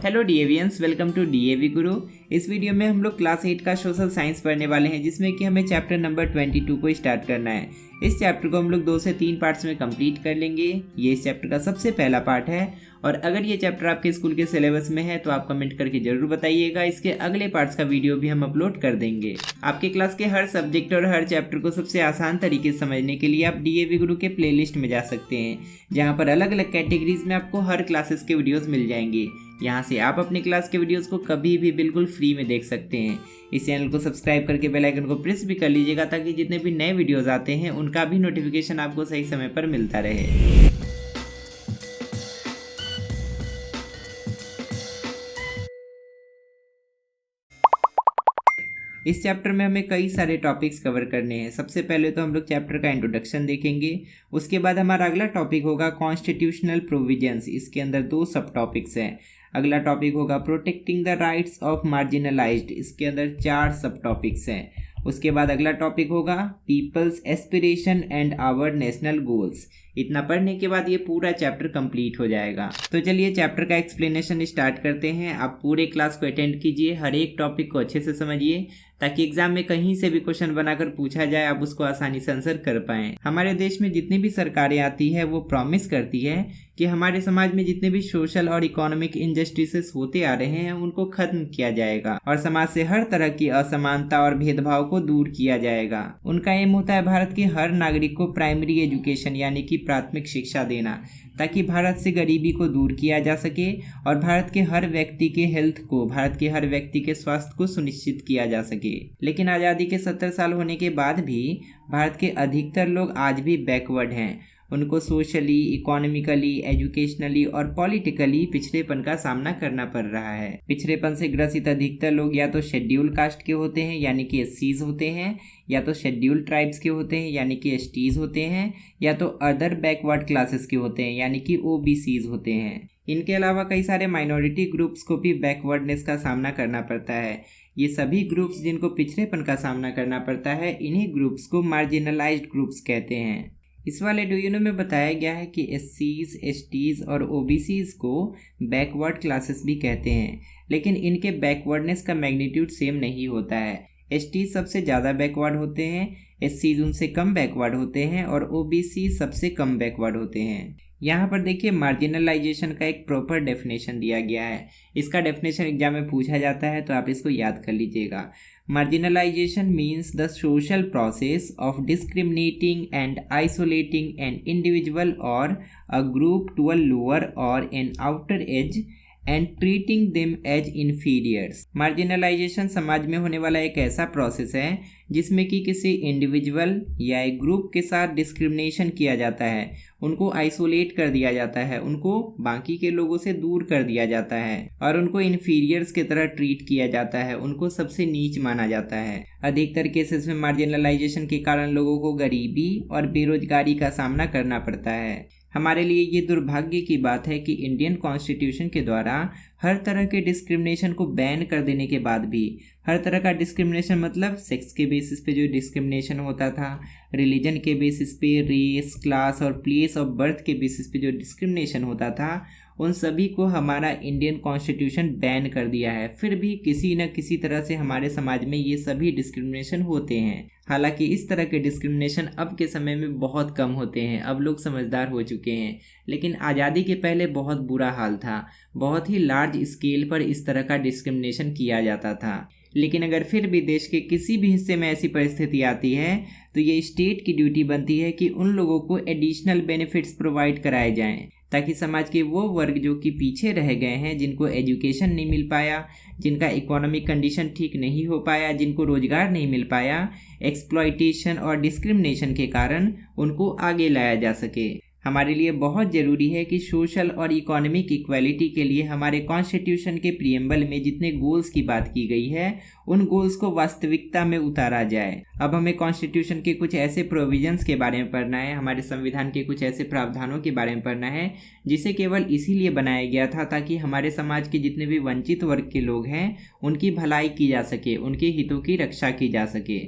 Hello डीएवियंस, welcome to DAV गुरु। इस video में हम लोग क्लास 8 का सोशल साइंस पढ़ने वाले हैं, जिसमें कि हमें चैप्टर नंबर 22 को स्टार्ट करना है। इस चैप्टर को हम लोग 2 से 3 पार्ट्स में कंप्लीट कर लेंगे। ये इस चैप्टर का सबसे पहला पार्ट है और अगर ये चैप्टर आपके स्कूल के सिलेबस में है तो आप कमेंट करके जरूर बताइएगा। इसके अगले पार्ट्स का वीडियो भी हम अपलोड कर देंगे। आपके क्लास के हर सब्जेक्ट और हर चैप्टर को सबसे आसान तरीके से समझने के लिए आप डीएवी गुरु के प्लेलिस्ट में जा सकते हैं, जहाँ पर अलग अलग कैटेगरीज में आपको हर क्लासेस के वीडियोस मिल जाएंगे। यहाँ से आप अपनी क्लास के वीडियोस को कभी भी बिल्कुल फ्री में देख सकते हैं। इस चैनल को सब्सक्राइब करके बेल आइकन को प्रेस भी कर लीजिएगा, ताकि जितने भी नए वीडियोस आते हैं उनका भी नोटिफिकेशन आपको सही समय पर मिलता रहे। इस चैप्टर में हमें कई सारे टॉपिक्स कवर करने हैं। सबसे पहले तो हम लोग चैप्टर का इंट्रोडक्शन देखेंगे। उसके बाद हमारा अगला टॉपिक होगा कॉन्स्टिट्यूशनल प्रोविजंस। इसके अंदर 2 सब टॉपिक्स हैं। अगला टॉपिक होगा protecting the rights of marginalised. इसके अंदर 4 सब टॉपिक्स हैं। उसके बाद अगला टॉपिक होगा people's aspiration and our national goals. इतना पढ़ने के बाद ये पूरा चैप्टर कंप्लीट हो जाएगा। तो चलिए चैप्टर का एक्सप्लेनेशन स्टार्ट करते हैं। आप पूरे क्लास को अटेंड कीजिए, हर एक टॉपिक को अच्छे से समझिए, ताकि एग्जाम में कहीं से भी क्वेश्चन बनाकर पूछा जाए आप उसको आसानी से आंसर कर पाएं। हमारे देश में जितनी भी सरकारें आती है वो प्रॉमिस करती है कि हमारे समाज में जितने भी सोशल और इकोनॉमिक इनजस्टिसेस होते आ रहे हैं उनको खत्म किया जाएगा और समाज से हर तरह की असमानता और भेदभाव को दूर किया जाएगा। उनका एम होता है भारत के हर नागरिक को प्राइमरी एजुकेशन यानी कि प्राथमिक शिक्षा देना, ताकि भारत से गरीबी को दूर किया जा सके और भारत के हर व्यक्ति के हेल्थ को, भारत के हर व्यक्ति के स्वास्थ्य को सुनिश्चित किया जा सके। लेकिन आज़ादी के 70 साल होने के बाद भी भारत के अधिकतर लोग आज भी बैकवर्ड हैं। उनको सोशली, इकोनॉमिकली, एजुकेशनली और पॉलिटिकली पिछड़ेपन का सामना करना पड़ रहा है। पिछड़ेपन से ग्रसित अधिकतर लोग या तो शेड्यूल कास्ट के होते हैं यानी कि एससीज होते हैं, या तो शेड्यूल ट्राइब्स के होते हैं यानी कि एसटीज होते हैं, या तो अदर बैकवर्ड क्लासेस के होते हैं यानी कि ओबीसीज होते हैं। इनके अलावा कई सारे माइनॉरिटी ग्रुप्स को भी बैकवर्डनेस का सामना करना पड़ता है। ये सभी ग्रुप्स जिनको पिछड़ेपन का सामना करना पड़ता है, इन्हीं ग्रुप्स को मार्जिनलाइज्ड ग्रुप्स कहते हैं। इस वाले डूयूनो में बताया गया है कि एससीज, एसटीज और ओबीसीज को बैकवर्ड क्लासेस भी कहते हैं, लेकिन इनके बैकवर्डनेस का मैग्नीट्यूड सेम नहीं होता है। एसटीज सबसे ज़्यादा बैकवर्ड होते हैं, एससीज उनसे कम बैकवर्ड होते हैं और ओबीसी सबसे कम बैकवर्ड होते हैं। यहाँ पर देखिए मार्जिनलाइजेशन का एक प्रॉपर डेफिनेशन दिया गया है। इसका डेफिनेशन एग्जाम में पूछा जाता है तो आप इसको याद कर लीजिएगा। Marginalization means the social process of discriminating and isolating an individual or a group to a lower or an outer edge and treating them as inferiors। Marginalisation समाज में होने वाला एक ऐसा प्रोसेस है जिसमें कि किसी इंडिविजुअल या एक ग्रुप के साथ डिस्क्रिमिनेशन किया जाता है, उनको आइसोलेट कर दिया जाता है, उनको बाकी के लोगों से दूर कर दिया जाता है और उनको इन्फीरियर्स की तरह ट्रीट किया जाता है, उनको सबसे नीच माना जाता है। अधिकतर केसेस में मार्जिनलाइजेशन के कारण लोगों को गरीबी और बेरोजगारी का सामना करना पड़ता है। हमारे लिए ये दुर्भाग्य की बात है कि इंडियन कॉन्स्टिट्यूशन के द्वारा हर तरह के डिस्क्रिमिनेशन को बैन कर देने के बाद भी, हर तरह का डिस्क्रिमिनेशन मतलब सेक्स के बेसिस पे जो डिस्क्रिमिनेशन होता था, रिलीजन के बेसिस पे, रेस, क्लास और प्लेस ऑफ बर्थ के बेसिस पे जो डिस्क्रिमिनेशन होता था, उन सभी को हमारा इंडियन कॉन्स्टिट्यूशन बैन कर दिया है। फिर भी किसी न किसी तरह से हमारे समाज में ये सभी डिस्क्रिमिनेशन होते हैं। हालांकि इस तरह के डिस्क्रिमिनेशन अब के समय में बहुत कम होते हैं, अब लोग समझदार हो चुके हैं, लेकिन आज़ादी के पहले बहुत बुरा हाल था। बहुत ही लार्ज स्केल पर इस तरह का डिस्क्रिमिनेशन किया जाता था। लेकिन अगर फिर भी देश के किसी भी हिस्से में ऐसी परिस्थिति आती है तो ये स्टेट की ड्यूटी बनती है कि उन लोगों को एडिशनल बेनिफिट्स प्रोवाइड कराए जाएं, ताकि समाज के वो वर्ग जो कि पीछे रह गए हैं, जिनको एजुकेशन नहीं मिल पाया, जिनका इकोनॉमिक कंडीशन ठीक नहीं हो पाया, जिनको रोजगार नहीं मिल पाया, एक्सप्लॉइटेशन और डिस्क्रिमिनेशन के कारण उनको आगे लाया जा सके। हमारे लिए बहुत ज़रूरी है कि सोशल और इकोनॉमिक इक्वालिटी के लिए हमारे कॉन्स्टिट्यूशन के प्रीएम्बल में जितने गोल्स की बात की गई है उन गोल्स को वास्तविकता में उतारा जाए। अब हमें कॉन्स्टिट्यूशन के कुछ ऐसे प्रोविजंस के बारे में पढ़ना है, हमारे संविधान के कुछ ऐसे प्रावधानों के बारे में पढ़ना है जिसे केवल इसीलिए बनाया गया था ताकि हमारे समाज के जितने भी वंचित वर्ग के लोग हैं उनकी भलाई की जा सके, उनके हितों की रक्षा की जा सके।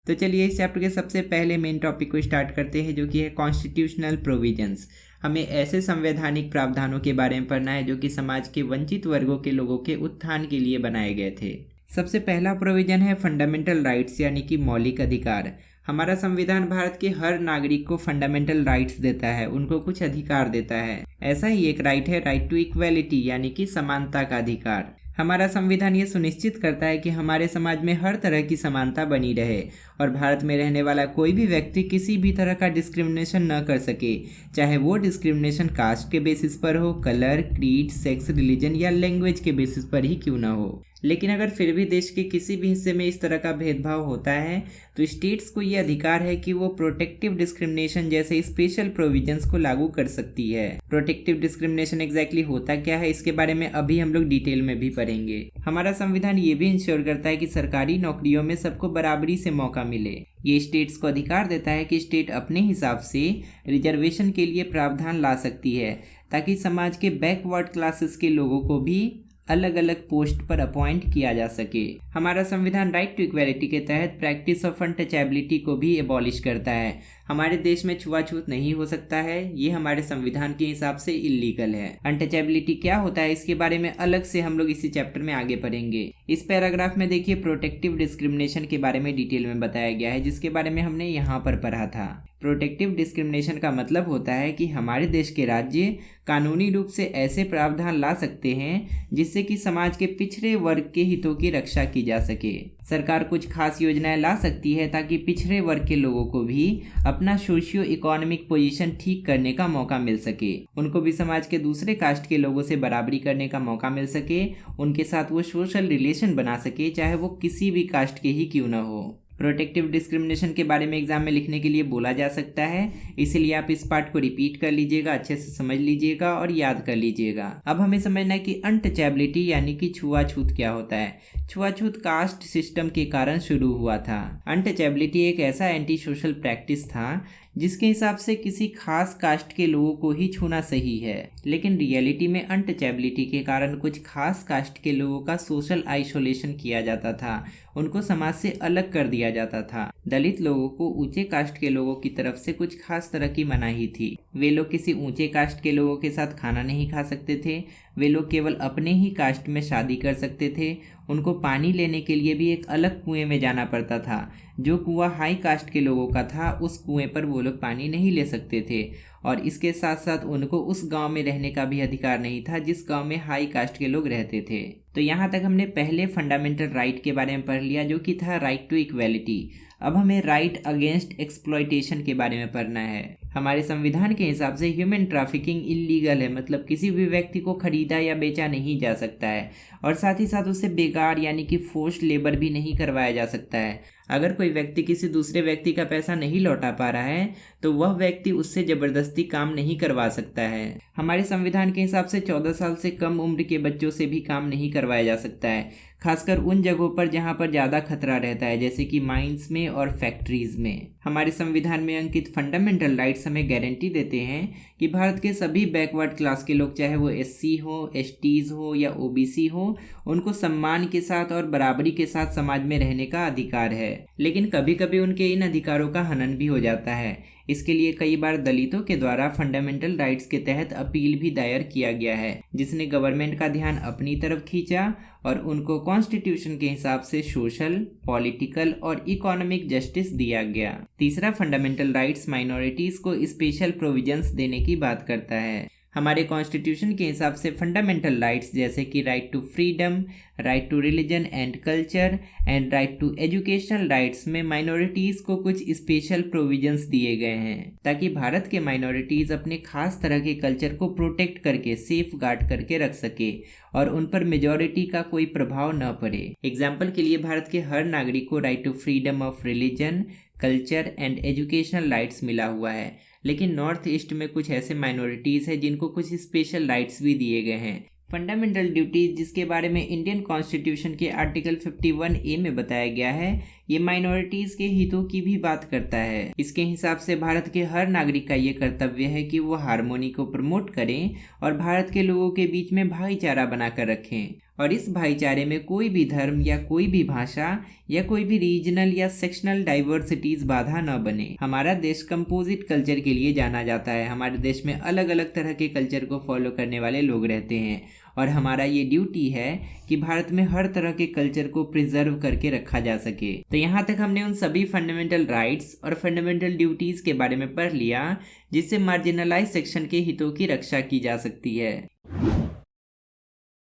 तो चलिए इस चैप्टर के सबसे पहले मेन टॉपिक को स्टार्ट करते हैं, जो कि है कॉन्स्टिट्यूशनल प्रोविजंस। हमें ऐसे संवैधानिक प्रावधानों के बारे में पढ़ना है जो कि समाज के वंचित वर्गों के लोगों के उत्थान के लिए बनाए गए थे। सबसे पहला प्रोविजन है फंडामेंटल राइट्स यानी कि मौलिक अधिकार। हमारा संविधान भारत के हर नागरिक को फंडामेंटल राइट्स देता है, उनको कुछ अधिकार देता है। ऐसा ही एक राइट है राइट टू इक्वेलिटी यानी कि समानता का अधिकार। हमारा संविधान ये सुनिश्चित करता है कि हमारे समाज में हर तरह की समानता बनी रहे और भारत में रहने वाला कोई भी व्यक्ति किसी भी तरह का डिस्क्रिमिनेशन न कर सके, चाहे वो डिस्क्रिमिनेशन कास्ट के बेसिस पर हो, कलर, क्रीड, सेक्स, रिलीजन या लैंग्वेज के बेसिस पर ही क्यों ना हो। लेकिन अगर फिर भी देश के किसी भी हिस्से में इस तरह का भेदभाव होता है तो स्टेट्स को ये अधिकार है कि वो प्रोटेक्टिव डिस्क्रिमिनेशन जैसे स्पेशल प्रोविजंस को लागू कर सकती है। प्रोटेक्टिव डिस्क्रिमिनेशन एग्जैक्टली होता क्या है इसके बारे में अभी हम लोग डिटेल में भी पढ़ेंगे। हमारा संविधान ये भी इंश्योर करता है कि सरकारी नौकरियों में सबको बराबरी से मौका मिले। ये स्टेट्स को अधिकार देता है कि स्टेट अपने हिसाब से रिजर्वेशन के लिए प्रावधान ला सकती है ताकि समाज के बैकवर्ड क्लासेस के लोगों को भी अलग अलग पोस्ट पर अपॉइंट किया जा सके। हमारा संविधान राइट टू इक्वेलिटी के तहत प्रैक्टिस ऑफ अनटचेबिलिटी को भी एबॉलिश करता है। हमारे देश में छुआछूत नहीं हो सकता है, ये हमारे संविधान के हिसाब से इलीगल है। अनटचेबिलिटी क्या होता है इसके बारे में अलग से हम लोग इसी चैप्टर में आगे पढ़ेंगे। इस पैराग्राफ में देखिए प्रोटेक्टिव डिस्क्रिमिनेशन के बारे में डिटेल में बताया गया है, जिसके बारे में हमने यहाँ पर पढ़ा था। प्रोटेक्टिव डिस्क्रिमिनेशन का मतलब होता है कि हमारे देश के राज्य कानूनी रूप से ऐसे प्रावधान ला सकते हैं जिससे कि समाज के पिछड़े वर्ग के हितों की रक्षा की जा सके। सरकार कुछ खास योजनाएं ला सकती है ताकि पिछड़े वर्ग के लोगों को भी अपना सोशियो इकोनॉमिक पोजीशन ठीक करने का मौका मिल सके, उनको भी समाज के दूसरे कास्ट के लोगों से बराबरी करने का मौका मिल सके, उनके साथ वो सोशल रिलेशन बना सके, चाहे वो किसी भी कास्ट के ही क्यों ना हो। प्रोटेक्टिव डिस्क्रिमिनेशन के बारे में एग्जाम में लिखने के लिए बोला जा सकता है, इसीलिए आप इस पार्ट को रिपीट कर लीजिएगा, अच्छे से समझ लीजिएगा और याद कर लीजिएगा। अब हमें समझना है कि अनटचेबिलिटी यानी कि छुआछूत क्या होता है। छुआछूत कास्ट सिस्टम के कारण शुरू हुआ था। अनटचेबिलिटी एक ऐसा एंटी सोशल प्रैक्टिस था जिसके हिसाब से किसी खास कास्ट के लोगों को ही छूना सही है, लेकिन रियलिटी में अनटचेबिलिटी के कारण कुछ खास कास्ट के लोगों का सोशल आइसोलेशन किया जाता था, उनको समाज से अलग कर दिया जाता था। दलित लोगों को ऊंचे कास्ट के लोगों की तरफ से कुछ खास तरह की मनाही थी। वे लोग किसी ऊंचे कास्ट के लोगों के साथ खाना नहीं खा सकते थे, वे लोग केवल अपने ही कास्ट में शादी कर सकते थे, उनको पानी लेने के लिए भी एक अलग कुएं में जाना पड़ता था। जो कुआं हाई कास्ट के लोगों का था उस कुएं पर वो लोग पानी नहीं ले सकते थे और इसके साथ साथ उनको उस गांव में रहने का भी अधिकार नहीं था जिस गांव में हाई कास्ट के लोग रहते थे। तो यहाँ तक हमने पहले फंडामेंटल राइट के बारे में पढ़ लिया जो कि था राइट टू इक्वेलिटी। अब हमें राइट अगेंस्ट एक्सप्लॉयटेशन के बारे में पढ़ना है। हमारे संविधान के हिसाब से ह्यूमन ट्रैफिकिंग इलीगल है, मतलब किसी भी व्यक्ति को खरीदा या बेचा नहीं जा सकता है और साथ ही साथ उससे बेकार यानी कि फोर्स्ड लेबर भी नहीं करवाया जा सकता है। अगर कोई व्यक्ति किसी दूसरे व्यक्ति का पैसा नहीं लौटा पा रहा है तो वह व्यक्ति उससे जबरदस्ती काम नहीं करवा सकता है। हमारे संविधान के हिसाब से 14 साल से कम उम्र के बच्चों से भी काम नहीं करवाया जा सकता है, खासकर उन जगहों पर जहां पर ज़्यादा खतरा रहता है जैसे कि माइंस में और फैक्ट्रीज में। हमारे संविधान में अंकित फंडामेंटल राइट्स हमें गारंटी देते हैं कि भारत के सभी बैकवर्ड क्लास के लोग, चाहे वो SC हो, STs हो या OBC हो, उनको सम्मान के साथ और बराबरी के साथ समाज में रहने का अधिकार है। लेकिन कभी कभी उनके इन अधिकारों का हनन भी हो जाता है। इसके लिए कई बार दलितों के द्वारा फंडामेंटल राइट्स के तहत अपील भी दायर किया गया है, जिसने गवर्नमेंट का ध्यान अपनी तरफ खींचा और उनको कॉन्स्टिट्यूशन के हिसाब से सोशल, पॉलिटिकल और इकोनॉमिक जस्टिस दिया गया। तीसरा फंडामेंटल राइट्स माइनॉरिटीज को स्पेशल प्रोविजंस देने की बात करता है। हमारे कॉन्स्टिट्यूशन के हिसाब से फंडामेंटल राइट्स जैसे कि right to freedom, right to religion and culture and right to educational rights में माइनॉरिटीज़ को कुछ स्पेशल प्रोविजंस दिए गए हैं ताकि भारत के माइनॉरिटीज़ अपने खास तरह के कल्चर को प्रोटेक्ट करके सेफ गार्ड करके रख सके और उन पर मेजॉरिटी का कोई प्रभाव न पड़े। एग्जाम्पल के लिए भारत के हर नागरिक को right to freedom of religion, culture and educational rights मिला हुआ है, लेकिन नॉर्थ ईस्ट में कुछ ऐसे माइनॉरिटीज़ हैं जिनको कुछ स्पेशल राइट्स भी दिए गए हैं। फंडामेंटल ड्यूटीज जिसके बारे में इंडियन कॉन्स्टिट्यूशन के आर्टिकल 51A में बताया गया है ये माइनॉरिटीज के हितों की भी बात करता है। इसके हिसाब से भारत के हर नागरिक का ये कर्तव्य है कि वो हार्मोनी को प्रमोट करें और भारत के लोगों के बीच में भाईचारा बनाकर रखें, और इस भाईचारे में कोई भी धर्म या कोई भी भाषा या कोई भी रीजनल या सेक्शनल डाइवर्सिटीज बाधा न बने। हमारा देश कंपोजिट कल्चर के लिए जाना जाता है। हमारे देश में अलग अलग तरह के कल्चर को फॉलो करने वाले लोग रहते हैं और हमारा ये ड्यूटी है कि भारत में हर तरह के कल्चर को प्रिजर्व करके रखा जा सके। तो यहाँ तक हमने उन सभी फंडामेंटल राइट्स और फंडामेंटल ड्यूटीज के बारे में पढ़ लिया जिससे मार्जिनलाइज सेक्शन के हितों की रक्षा की जा सकती है।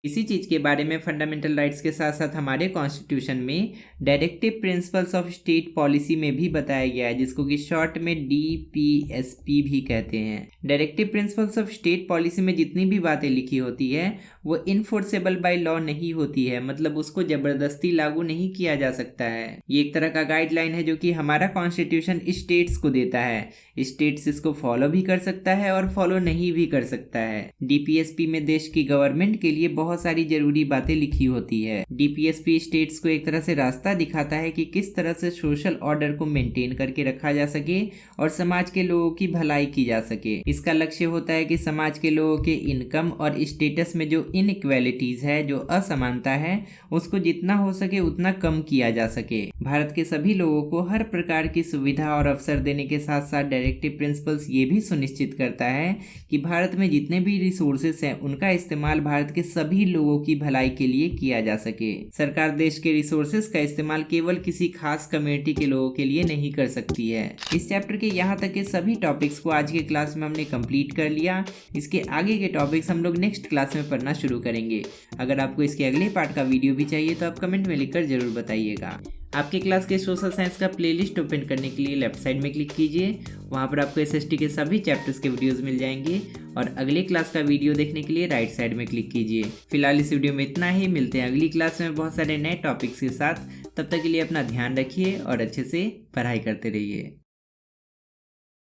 इसी चीज़ के बारे में फंडामेंटल राइट्स के साथ साथ हमारे कॉन्स्टिट्यूशन में directive principles of state policy में भी बताया गया है, जिसको कि शॉर्ट में DPSP भी कहते हैं। Directive principles of state policy में जितनी भी बातें लिखी होती है वो इनफोर्सेबल बाय लॉ नहीं होती है, मतलब उसको जबरदस्ती लागू नहीं किया जा सकता है। ये एक तरह का गाइडलाइन है जो कि हमारा कॉन्स्टिट्यूशन स्टेट्स को देता है। स्टेट्स इसको फॉलो भी कर सकता है और फॉलो नहीं भी कर सकता है। DPSP में देश की गवर्नमेंट के लिए बहुत सारी जरूरी बातें लिखी होती है। DPSP स्टेट्स को एक तरह से रास्ता दिखाता है कि किस तरह से सोशल ऑर्डर को मेंटेन करके रखा जा सके और समाज के लोगों की भलाई की जा सके। इसका लक्ष्य होता है कि समाज के लोगों के इनकम और स्टेटस में जो इनइक्वालिटीज है, जो असमानता है, उसको जितना हो सके उतना कम किया जा सके। भारत के सभी लोगों को हर प्रकार की सुविधा और अवसर देने के साथ साथ डायरेक्टिव प्रिंसिपल्स ये भी सुनिश्चित करता है कि भारत में जितने भी रिसोर्सेस हैं उनका इस्तेमाल भारत के सभी लोगों की भलाई के लिए किया जा सके। सरकार देश के रिसोर्सेस का इस्तेमाल केवल किसी खास कम्युनिटी के लोगों के लिए नहीं कर सकती है। इस चैप्टर के यहाँ तक के सभी टॉपिक्स को आज के क्लास में हमने कंप्लीट कर लिया। इसके आगे के टॉपिक्स हम लोग नेक्स्ट क्लास में पढ़ना शुरू करेंगे। अगर आपको इसके अगले पार्ट का वीडियो भी चाहिए तो आप कमेंट में लिखकर जरूर बताइएगा। आपके क्लास के सोशल साइंस का प्लेलिस्ट ओपन करने के लिए लेफ्ट साइड में क्लिक कीजिए। वहाँ पर आपको SST के सभी चैप्टर्स के वीडियोस मिल जाएंगे और अगले क्लास का वीडियो देखने के लिए राइट साइड में क्लिक कीजिए। फिलहाल इस वीडियो में इतना ही। मिलते हैं अगली क्लास में बहुत सारे नए टॉपिक्स के साथ। तब तक के लिए अपना ध्यान रखिए और अच्छे से पढ़ाई करते रहिए।